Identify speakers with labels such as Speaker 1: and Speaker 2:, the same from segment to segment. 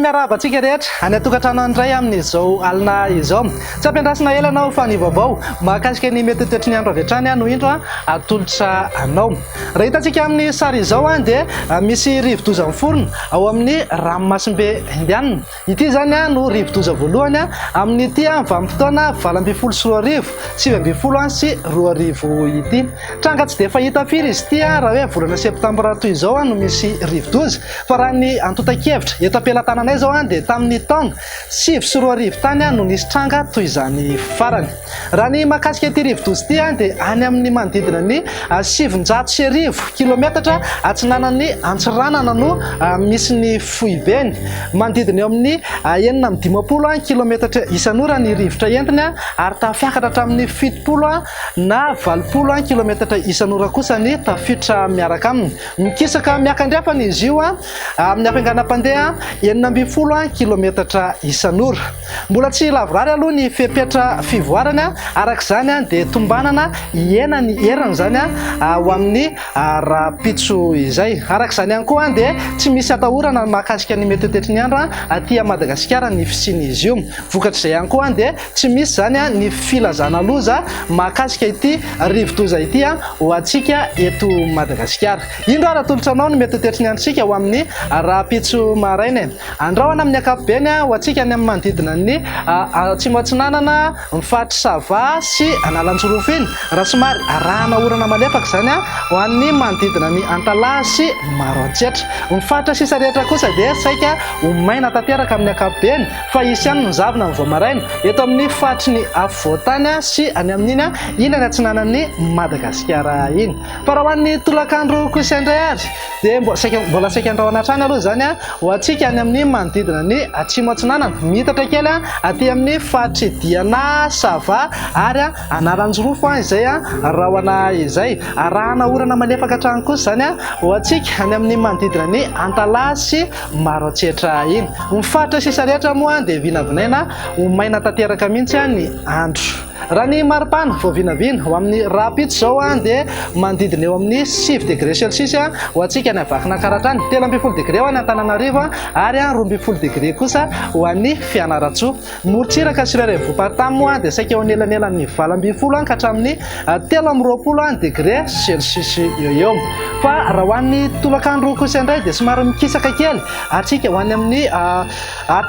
Speaker 1: miarahaba antsika rehetra any atokantrano andray amin'izao alina izao tsy ampiandrasina ela anao fa ny vaovao mahakasika ny mety toetry ny andro avy hatrany no indro atolotra anao. Raha hitantsika amin'ny sary izao dia misy rivo-doza miforona ao amin'ny ranomasimbe indianina. Ity zany no rivo-doza voalohany amin'ny ity vanim-potoana 2024 sy 2024 ity. Tranga tsy dia fahita firy izy ity raha hoe volana septambra toy izao no misy rivo-doza, fa raha ny antotan-kevitra eto am-pelatananay zao dia tamin'ny taona 2024 tany no nisy tranga toy izany farany. Raha ny mahakasika ity rivo-doza ity dia any amin'ny manodidina ny 700 kilometatra atsinanan'ny Antsiranana no misy ny foibeny. Manodidina eo amin'ny 950 kilometatra isan'ora ny rivotra entiny ary tafiakatra hatramin'ny 70 na 80 kilometatra isan'ora kosa ny tafiditra miaraka aminy. Mikisaka miakandrefana izy io amin'ny ampianganam-pandeha 920 kilometatra isan'ora. Mbola tsy lavorary aloha ny fepetra fivoarany, arak'izany dia tombanana iena ny heriny zany ho amin'ny rapitso izay. Arak'izany ihany koa dia tsy misy atahorana mahakasika ny mety toetry ny andro aty Madagasikara ny fisian'izy io. Vokatr'izay ihany koa dia tsy misy zany ny filazana loza mahakasika ity rivo-doza ity ho antsika eto Madagasikara. Indro ary atolotra anao ny mety toetry ny androntsika ho amin'ny rapitso maraina. Andrahoana amin'ny ankapobeny ho antsika ny amin'ny manodidina ny Atsimo Atsinanana, Mifatra Sava sy Analanjorofo iny. Raha somary arahana orana malefaka zany ho an'ny manodidina ny Antalaha sy Maroantsetra. Mifatra sisa rehetra kosa dia saika ho maina tanteraka amin'ny ankapobeny fa isy ihany ny zavona ny voamaraina eto amin'ny fatry ny afovoantany sy any amin'iny ilany atsinanan'ny Madagasikara iny. Fa raha ho an'ny tolakandro kosa indray ary dia mbola saika andrahoana hatrany aloha zany ho antsika any amin'ny manodidina ny Atsimo Atsinanana, mitatra kely aty amin'ny fatry Diana, Sava ary Analanjorofo izay rahoana izay. Arahana orana malefaka hatrany kosa zany ho antsika any amin'ny manodidina ny Antalaha sy Maroantsetra iny. Mifatra sisa rehetra moa dia vinavinaina ho maina tanteraka mihitsy ny andro. Raha ny maripana vao vinavina ho amin'ny rapitso zao dia manodidina eo amin'ny 7 degré celsius ho antsika ny avakina karatrany, 13 degré ho any Antananarivo ary 12 degré kosa ho an'ny Fianarantsoa. Morotsiraka sy iray voaparitany moa dia saika eo anelanelan'ny 20 ka hatramin'ny 13 degré celsius eo. Fa raha ho an'ny tolakandro kosa indray dia somary mikisaka kely atsika ho any amin'ny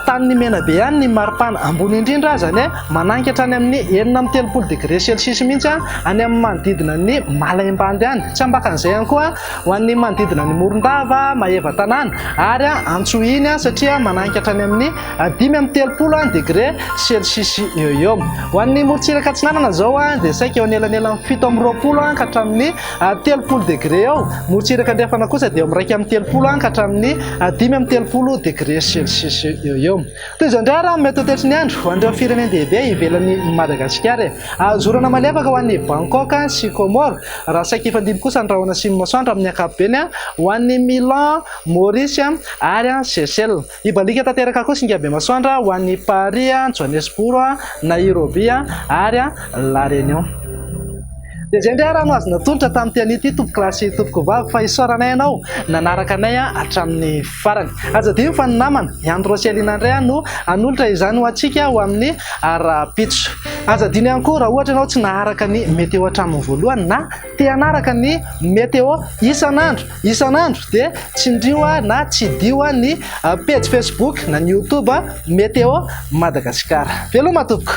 Speaker 1: tanin'ny Menabe ihany ny maripana ambony indrindra zany mananky hatrany amin'ny 30 degré celsius mihitsy any amin'ny manodidina ny Malaimbandy any. Tsy ambakan'izay ihany koa ho an'ny manodidina ny Morondava, Maheva tanàna ary Antsohiny satria mananky hatrany amin'ny 30 degré celsius eo. Ho an'ny morotsiraka atsinanana zao dia saika eo anelanelan'ny 17 ka hatramin'ny 30 degré eo. Morotsiraka andrefana kosa dia miraiky amin'ny 30 ka hatramin'ny 30 degré celsius eo. Toy izao indray raha mety toetry ny andro ho an'ireo firenendehibe ivelan'ny Madagasikara. Azorana malefaka ho an'ny Bangkok sy Comore. Raha saika ifandimby kosa andrahoana simy masoandro amin'ny ankapobeny ho an'ny Milan, Maurice ary Seychelles. Ibalika tanteraka kosa ingabe masoandro ho an'ny Paris, Johannesburg, Nairobi ary La Réunion. Dia izay indray raha no azo natolotra tamin'ity an'ity tompo klasy tompoko vavy fa isaoranay ianao nanaraka anay hatramin'ny farany. Azadino fa ny namana Andro Roselina indray no hanolotra izany ho antsika ho amin'ny rapitso. Azadino ihany koa raha ohatra ianao tsy naharaka ny météo hatramin'ny voalohany na te hanaraka ny météo isan'andro dia tsindrio na tsidio ny page Facebook na ny YouTube Météo Madagasikara. Veloma tompoko.